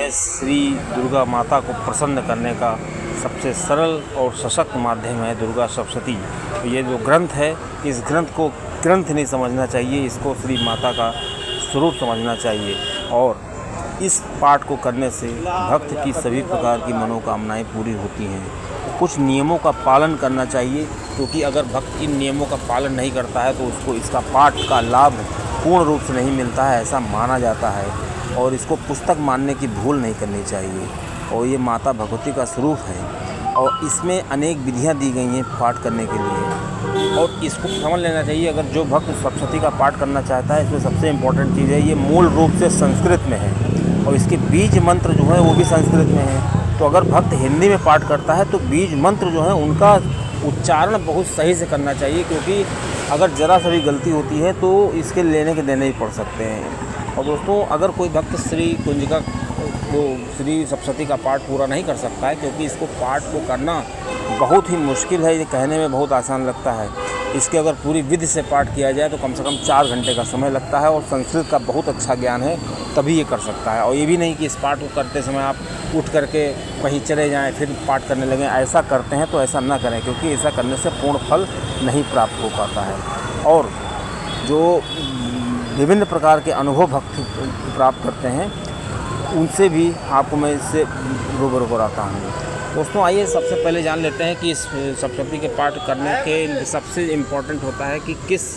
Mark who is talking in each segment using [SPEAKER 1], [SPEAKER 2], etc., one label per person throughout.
[SPEAKER 1] यह श्री दुर्गा माता को प्रसन्न करने का सबसे सरल और सशक्त माध्यम है दुर्गा सप्तशती। तो ये जो ग्रंथ है, इस ग्रंथ को ग्रंथ नहीं समझना चाहिए, इसको श्री माता का स्वरूप समझना चाहिए। और इस पाठ को करने से भक्त की सभी प्रकार की मनोकामनाएं पूरी होती हैं। कुछ नियमों का पालन करना चाहिए, क्योंकि अगर भक्त इन नियमों का पालन नहीं करता है तो उसको इसका पाठ का लाभ पूर्ण रूप से नहीं मिलता है, ऐसा माना जाता है। और इसको पुस्तक मानने की भूल नहीं करनी चाहिए। और ये माता भगवती का स्वरूप है और इसमें अनेक विधियां दी गई हैं पाठ करने के लिए, और इसको समझ लेना चाहिए। अगर जो भक्त सप्तशती का पाठ करना चाहता है, इसमें सबसे इम्पोर्टेंट चीज़ है, ये मूल रूप से संस्कृत में है और इसके बीज मंत्र जो है वो भी संस्कृत में है। तो अगर भक्त हिंदी में पाठ करता है तो बीज मंत्र जो है उनका उच्चारण बहुत सही से करना चाहिए, क्योंकि अगर ज़रा सा भी गलती होती है तो इसके लेने के देने ही पड़ सकते हैं। और दोस्तों, अगर कोई भक्त श्री कुंजिका को श्री सप्तशती का पाठ पूरा नहीं कर सकता है, क्योंकि इसको पाठ को करना बहुत ही मुश्किल है, ये कहने में बहुत आसान लगता है। इसके अगर पूरी विधि से पाठ किया जाए तो कम से कम 4 घंटे का समय लगता है, और संस्कृत का बहुत अच्छा ज्ञान है तभी ये कर सकता है। और ये भी नहीं कि इस पाठ को करते समय आप उठ करके कहीं चले जाएं फिर पाठ करने लगें, ऐसा करते हैं तो ऐसा ना करें, क्योंकि ऐसा करने से पूर्ण फल नहीं प्राप्त हो पाता है। और जो विभिन्न प्रकार के अनुभव भक्त प्राप्त करते हैं, उनसे भी आपको मैं इससे रूबरू कराता हूँ। दोस्तों, आइए सबसे पहले जान लेते हैं कि इस सप्तशती के पाठ करने के सबसे इम्पोर्टेंट होता है कि किस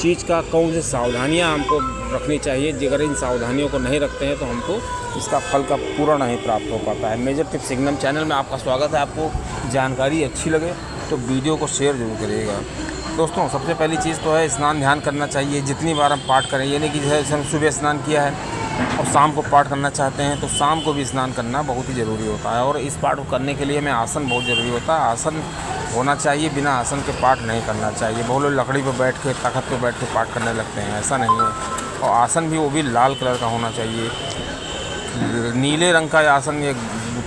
[SPEAKER 1] चीज़ का कौन सी सावधानियां हमको रखनी चाहिए। अगर इन सावधानियों को नहीं रखते हैं तो हमको इसका फल का पूरा नहीं प्राप्त हो पाता है। मेजर टिप्स सिग्नम चैनल में आपका स्वागत है। आपको जानकारी अच्छी लगे तो वीडियो को शेयर जरूर करिएगा। दोस्तों, सबसे पहली चीज़ तो है स्नान ध्यान करना चाहिए। जितनी बार हम पाठ करें, ये नहीं कि जैसे हम सुबह स्नान किया है और शाम को पाठ करना चाहते हैं तो शाम को भी स्नान करना बहुत ही ज़रूरी होता है। और इस पाठ को करने के लिए हमें आसन बहुत ज़रूरी होता है। आसन होना चाहिए, बिना आसन के पाठ नहीं करना चाहिए। बहुत लोग लकड़ी पर बैठ के, तख्त पर बैठ के पाठ करने लगते हैं, ऐसा नहीं है। और आसन भी वो भी लाल कलर का होना चाहिए। नीले रंग का आसन ये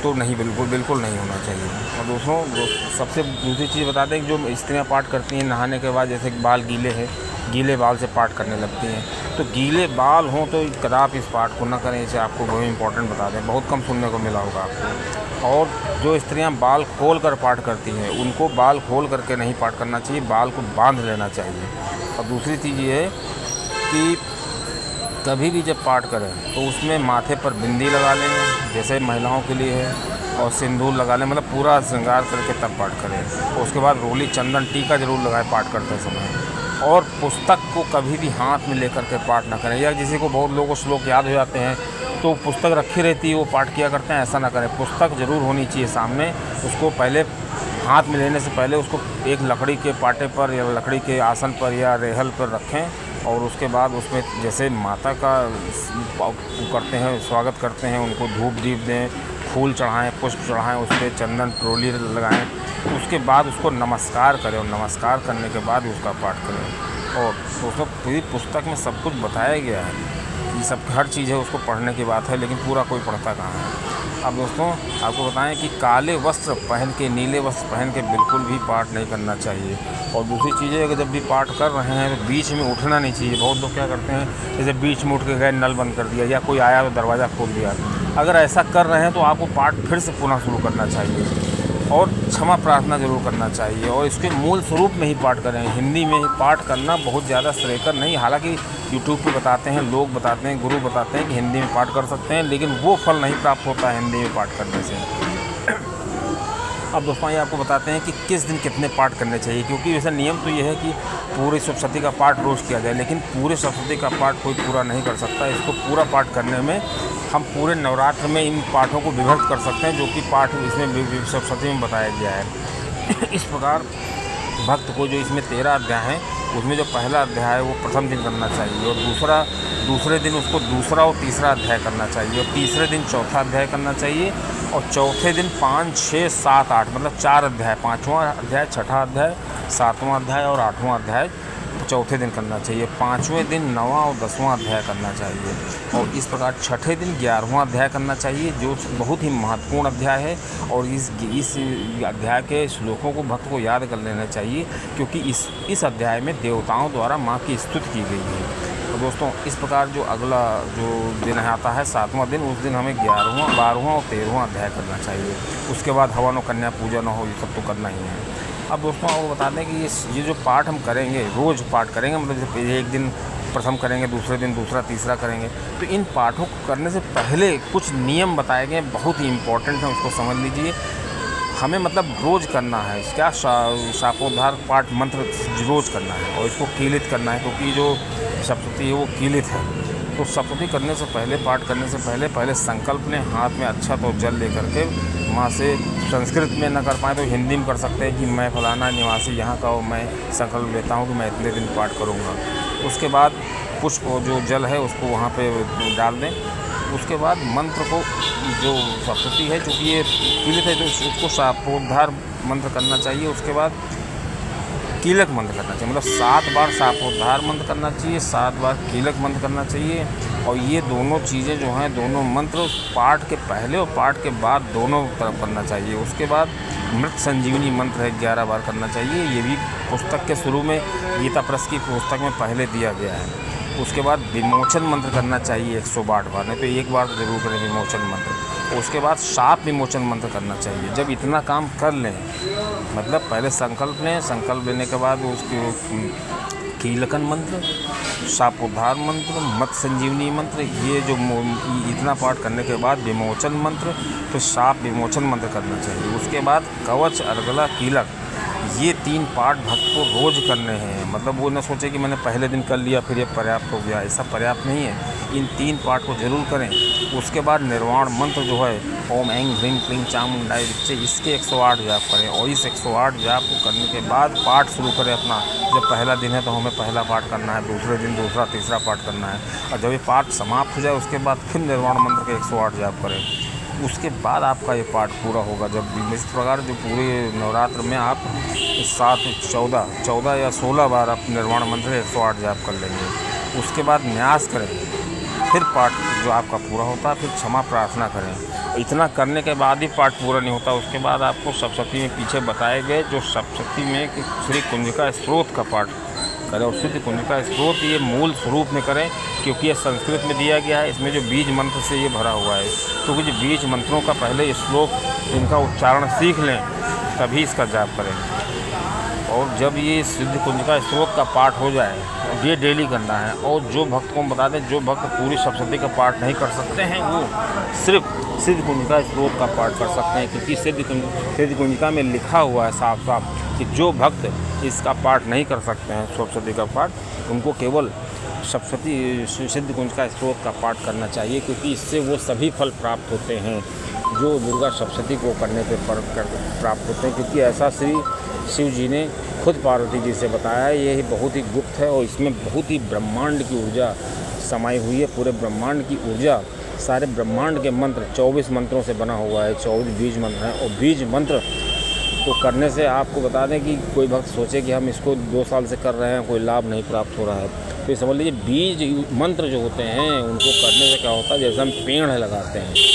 [SPEAKER 1] तो नहीं, बिल्कुल नहीं होना चाहिए। और दोस्तों, सबसे दूसरी चीज़ बता दें कि जो स्त्रियाँ पाठ करती हैं नहाने के बाद, जैसे बाल गीले हैं, गीले बाल से पाठ करने लगती हैं, तो गीले बाल हों तो कदापि इस पाठ को न करें। इसे आपको बहुत इंपॉर्टेंट बता दें, बहुत कम सुनने को मिला होगा आपको। और जो स्त्रियां बाल खोल कर पाठ करती हैं, उनको बाल खोल करके नहीं पाठ करना चाहिए, बाल को बांध लेना चाहिए। और दूसरी चीज़ ये है कि कभी भी जब पाठ करें तो उसमें माथे पर बिंदी लगा लें, जैसे महिलाओं के लिए है, और सिंदूर लगा लें, मतलब पूरा श्रृंगार करके तब पाठ करें। और उसके बाद रोली चंदन टीका जरूर लगाएं पाठ करते समय। और पुस्तक को कभी भी हाथ में लेकर के पाठ ना करें। या किसी को, बहुत लोगों को श्लोक याद हो जाते हैं तो पुस्तक रखी रहती है, वो पाठ किया करते हैं, ऐसा ना करें। पुस्तक ज़रूर होनी चाहिए सामने। उसको पहले हाथ में लेने से पहले उसको एक लकड़ी के पाटे पर या लकड़ी के आसन पर या रेहल पर रखें, और उसके बाद उसमें जैसे माता का करते हैं, स्वागत करते हैं, उनको धूप दीप दें, फूल चढ़ाएं, पुष्प चढ़ाएं, उस पर चंदन ट्रोली लगाएं। उसके बाद उसको नमस्कार करें, और नमस्कार करने के बाद उसका पाठ करें। और दोस्तों, पूरी पुस्तक में सब कुछ बताया गया है, ये सब हर चीज़ है, उसको पढ़ने की बात है, लेकिन पूरा कोई पढ़ता कहाँ है। अब दोस्तों, आपको बताएं कि काले वस्त्र पहन के, नीले वस्त्र पहन के बिल्कुल भी पाठ नहीं करना चाहिए। और दूसरी चीज़ है कि जब भी पाठ कर रहे हैं तो बीच में उठना नहीं चाहिए। बहुत लोग क्या करते हैं, जैसे बीच में उठ के गए, नल बंद कर दिया, या कोई आया तो दरवाज़ा खोल दिया। अगर ऐसा कर रहे हैं तो आपको पाठ फिर से पुनः शुरू करना चाहिए और क्षमा प्रार्थना जरूर करना चाहिए। और इसके मूल स्वरूप में ही पाठ करें। हिंदी में ही पाठ करना बहुत ज़्यादा श्रेयकर नहीं। हालांकि यूट्यूब पे बताते हैं, लोग बताते हैं, गुरु बताते हैं कि हिंदी में पाठ कर सकते हैं, लेकिन वो फल नहीं प्राप्त होता है हिंदी में पाठ करने से। अब दोस्तों, ये आपको बताते हैं कि किस दिन कितने पाठ करने चाहिए, क्योंकि वैसा नियम तो ये है कि पूरे सप्तशती का पाठ रोज़ किया जाए, लेकिन पूरे सप्तशती का पाठ कोई पूरा नहीं कर सकता। इसको पूरा पाठ करने में हम पूरे नवरात्र में इन पाठों को विभक्त कर सकते हैं, जो कि पाठ इसमें सप्तशती में बताया गया है। इस प्रकार भक्त को जो इसमें 13 अध्याय हैं, उसमें जो पहला अध्याय है वो प्रथम दिन करना चाहिए, और दूसरे दिन उसको दूसरा और तीसरा अध्याय करना चाहिए, और तीसरे दिन चौथा अध्याय करना चाहिए, और चौथे दिन 5, 6, 7, 8 मतलब 4 अध्याय, 5वां अध्याय, 6ठा अध्याय, 7वां अध्याय और 8वां अध्याय चौथे दिन करना चाहिए। 5वें दिन 9वां और 10वां अध्याय करना चाहिए, और इस प्रकार छठे दिन 11वां अध्याय करना चाहिए, जो बहुत ही महत्वपूर्ण अध्याय है। और इस अध्याय के श्लोकों को भक्त को याद कर लेना चाहिए, क्योंकि इस अध्याय में देवताओं द्वारा माँ की स्तुति की गई है। तो दोस्तों इस प्रकार जो अगला जो दिन आता है 7वां दिन, उस दिन हमें 11वां 12वां और 13वां अध्याय करना चाहिए। उसके बाद हवन और कन्या पूजन हो, ये सब तो करना ही है। अब दोस्तों आपको बता दें कि ये जो पाठ हम करेंगे, रोज़ पाठ करेंगे, मतलब एक दिन प्रथम करेंगे, दूसरे दिन दूसरा, तीसरा करेंगे, तो इन पाठों को करने से पहले कुछ नियम बताए गए, बहुत ही इम्पोर्टेंट है, उसको समझ लीजिए। हमें मतलब रोज़ करना है क्या, शापोद्धार पाठ मंत्र रोज़ करना है और इसको कीलित करना है, क्योंकि जो सप्तशती है वो कीलित है। तो सप्तशती करने से पहले, पाठ करने से पहले संकल्प लें, हाथ में अच्छा तो जल लेकर के माँ से, संस्कृत में न कर पाए तो हिंदी में कर सकते हैं कि मैं फलाना निवासी यहाँ का हूँ, मैं संकल्प लेता हूँ कि मैं इतने दिन पाठ करूँगा। उसके बाद पुष्प जो जल है उसको वहाँ पे डाल दें। उसके बाद मंत्र को, जो सप्तशती है चूँकि ये कीलित है, तो उसको शापोद्धार मंत्र करना चाहिए। उसके बाद कीलक मंत्र करना चाहिए, मतलब 7 बार शापोद्धार मंत्र करना चाहिए, 7 बार कीलक मंत्र करना चाहिए। और ये दोनों चीज़ें जो हैं, दोनों मंत्र पाठ के पहले और पाठ के बाद दोनों तरफ करना चाहिए। उसके बाद मृत संजीवनी मंत्र है 11 बार करना चाहिए, ये भी पुस्तक के शुरू में, गीता प्रेस की पुस्तक में पहले दिया गया है। उसके बाद विमोचन मंत्र करना चाहिए 108 बार, नहीं तो एक बार ज़रूर करें विमोचन मंत्र। उसके बाद शाप विमोचन मंत्र करना चाहिए। जब इतना काम कर लें, मतलब पहले संकल्प लें, संकल्प लेने के बाद उसके कीलकन मंत्र, शापोद्धार मंत्र, मत संजीवनी मंत्र, ये जो इतना पाठ करने के बाद विमोचन मंत्र, फिर शाप विमोचन मंत्र करना चाहिए। उसके बाद कवच, अर्गला, कीलक, ये 3 पाठ भक्त को रोज़ करने हैं। मतलब वो न सोचे कि मैंने पहले दिन कर लिया फिर ये पर्याप्त हो गया, ऐसा पर्याप्त नहीं है। इन 3 पाठ को जरूर करें। उसके बाद निर्वाण मंत्र जो है, ओम ऐं ह्रीं क्लीं चामुंडाय विच्चे, इसके 108 जाप करें। और इस 108 जाप को करने के बाद पाठ शुरू करें अपना। जब पहला दिन है तो हमें पहला पाठ करना है, दूसरे दिन दूसरा, तीसरा पाठ करना है। और जब ये पाठ समाप्त हो जाए उसके बाद फिर निर्वाण मंत्र के 108 जाप करें। उसके बाद आपका ये पाठ पूरा होगा। जब इस प्रकार जो पूरे नवरात्र में आप 7, 14 या 16 बार आप निर्वाण मंत्र 108 जाप कर लेंगे। उसके बाद न्यास करें, फिर पाठ जो आपका पूरा होता है, फिर क्षमा प्रार्थना करें। इतना करने के बाद ही पाठ पूरा नहीं होता। उसके बाद आपको सप्तशती में पीछे बताए गए जो सप्तशती में कि श्री कुंजिका स्त्रोत का पाठ करें। और श्री कुंजिका स्त्रोत ये मूल स्वरूप में करें, क्योंकि ये संस्कृत में दिया गया है। इसमें जो बीज मंत्र से ये भरा हुआ है, क्योंकि जो बीज मंत्रों का पहले श्लोक इनका उच्चारण सीख लें तभी इसका जाप करें। और जब ये सिद्ध कुंजिका स्त्रोत का पाठ हो जाए, ये डेली करना है। और जो भक्त को हम बता दें, जो भक्त पूरी सप्तशती का पाठ नहीं कर सकते हैं, वो सिर्फ सिद्ध कुंजिका स्त्रोत का पाठ कर सकते हैं, क्योंकि सिद्ध कुंजिका में लिखा हुआ है साफ साफ कि जो भक्त इसका पाठ नहीं कर सकते हैं, सप्तशती का पाठ, उनको केवल सप्तशती सिद्ध कुंजिका स्त्रोत का पाठ करना चाहिए, क्योंकि इससे वो सभी फल प्राप्त होते हैं जो दुर्गा सप्तशती को करने पे प्राप्त होते हैं। क्योंकि ऐसा श्री शिव जी ने खुद पार्वती जी से बताया है। ये बहुत ही गुप्त है और इसमें बहुत ही ब्रह्मांड की ऊर्जा समाई हुई है। पूरे ब्रह्मांड की ऊर्जा, सारे ब्रह्मांड के मंत्र 24 मंत्रों से बना हुआ है। 24 बीज मंत्र हैं। और बीज मंत्र को करने से आपको बता दें कि कोई भक्त सोचे कि हम इसको 2 साल से कर रहे हैं, कोई लाभ नहीं प्राप्त हो रहा है, तो ये समझ लीजिए बीज मंत्र जो होते हैं उनको करने से क्या होता है, जैसे हम पेड़ लगाते हैं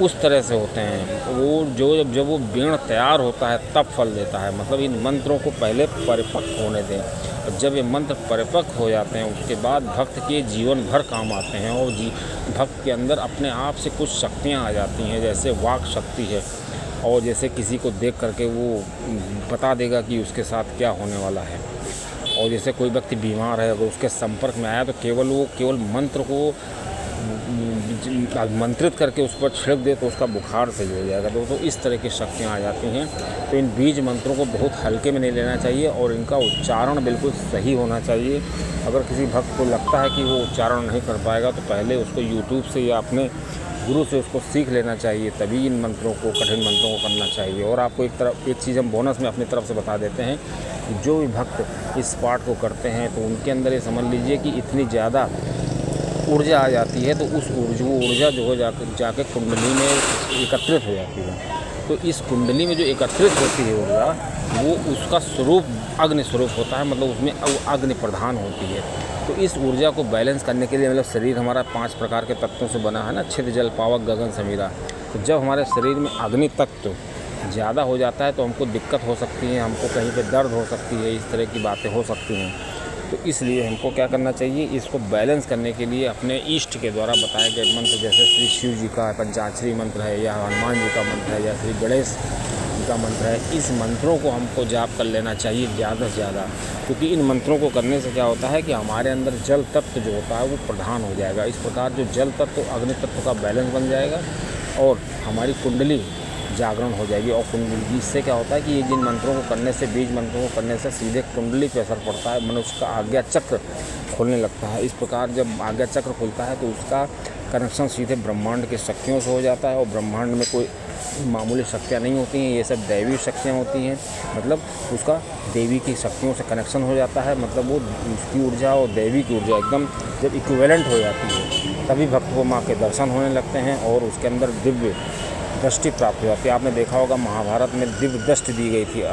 [SPEAKER 1] उस तरह से होते हैं वो। जब वो पेड़ तैयार होता है तब फल देता है। मतलब इन मंत्रों को पहले परिपक्व होने दें, और जब ये मंत्र परिपक्व हो जाते हैं उसके बाद भक्त के जीवन भर काम आते हैं। और भक्त के अंदर अपने आप से कुछ शक्तियाँ आ जाती हैं, जैसे वाक शक्ति है, और जैसे किसी को देख करके वो बता देगा कि उसके साथ क्या होने वाला है। और जैसे कोई व्यक्ति बीमार है, अगर उसके संपर्क में आया तो केवल मंत्र को मंत्रित करके उस पर छिड़क दे तो उसका बुखार सही हो जाएगा। तो इस तरह की शक्तियाँ आ जाती हैं। तो इन बीज मंत्रों को बहुत हल्के में नहीं लेना चाहिए और इनका उच्चारण बिल्कुल सही होना चाहिए। अगर किसी भक्त को लगता है कि वो उच्चारण नहीं कर पाएगा तो पहले उसको यूट्यूब से या अपने गुरु से उसको सीख लेना चाहिए, तभी इन मंत्रों को, कठिन मंत्रों को करना चाहिए। और आपको एक चीज़ हम बोनस में अपनी तरफ से बता देते हैं, जो भी भक्त इस पाठ को करते हैं तो उनके अंदर ये समझ लीजिए कि इतनी ज़्यादा ऊर्जा आ जाती है, तो उस ऊर्जा जो हो जाके कुंडली में एकत्रित हो जाती है। तो इस कुंडली में जो एकत्रित होती है ऊर्जा, वो उसका स्वरूप अग्नि स्वरूप होता है, मतलब उसमें अग्नि प्रधान होती है। तो इस ऊर्जा को बैलेंस करने के लिए, मतलब शरीर हमारा 5 प्रकार के तत्वों से बना है ना, छिद, जल, पावक, गगन, समीरा। तो जब हमारे शरीर में अग्नि तत्व ज़्यादा हो जाता है तो हमको दिक्कत हो सकती है, हमको कहीं पे दर्द हो सकती है, इस तरह की बातें हो सकती हैं। तो इसलिए हमको क्या करना चाहिए, इसको बैलेंस करने के लिए अपने ईष्ट के द्वारा बताए गए मंत्र, जैसे श्री शिव जी का पंचाक्षरी मंत्र है, या हनुमान जी का मंत्र है, या श्री गणेश जी का मंत्र है, इस मंत्रों को हमको जाप कर लेना चाहिए ज़्यादा से ज़्यादा। क्योंकि इन मंत्रों को करने से क्या होता है कि हमारे अंदर जल तत्व जो होता है वो प्रधान हो जाएगा। इस प्रकार जो जल तत्व अग्नि तत्व का बैलेंस बन जाएगा और हमारी कुंडली जागरण हो जाएगी। और कुंडली, इससे क्या होता है कि ये जिन मंत्रों को करने से, बीज मंत्रों को करने से सीधे कुंडली पे असर पड़ता है, मनुष्य का आज्ञा चक्र खुलने लगता है। इस प्रकार जब आज्ञा चक्र खुलता है तो उसका कनेक्शन सीधे ब्रह्मांड की शक्तियों से हो जाता है। और ब्रह्मांड में कोई मामूली शक्तियाँ नहीं होती हैं, ये सब दैवी शक्तियाँ होती हैं। मतलब उसका देवी की शक्तियों से कनेक्शन हो जाता है, मतलब वो उसकी ऊर्जा और देवी की ऊर्जा एकदम जब इक्विवेलेंट हो जाती है, तभी भक्त को माँ के दर्शन होने लगते हैं और उसके अंदर दिव्य दृष्टि प्राप्त हो जाती है। आपने देखा होगा महाभारत में दिव्य दृष्टि दी गई थी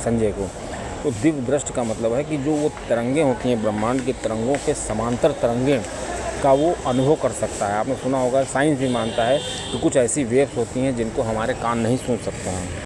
[SPEAKER 1] संजय को। तो दिव्य दृष्टि का मतलब है कि जो वो तरंगें होती हैं, ब्रह्मांड की तरंगों के समांतर तरंगें का वो अनुभव कर सकता है। आपने सुना होगा, साइंस भी मानता है कि कुछ ऐसी वेव्स होती हैं जिनको हमारे कान नहीं सुन सकते हैं।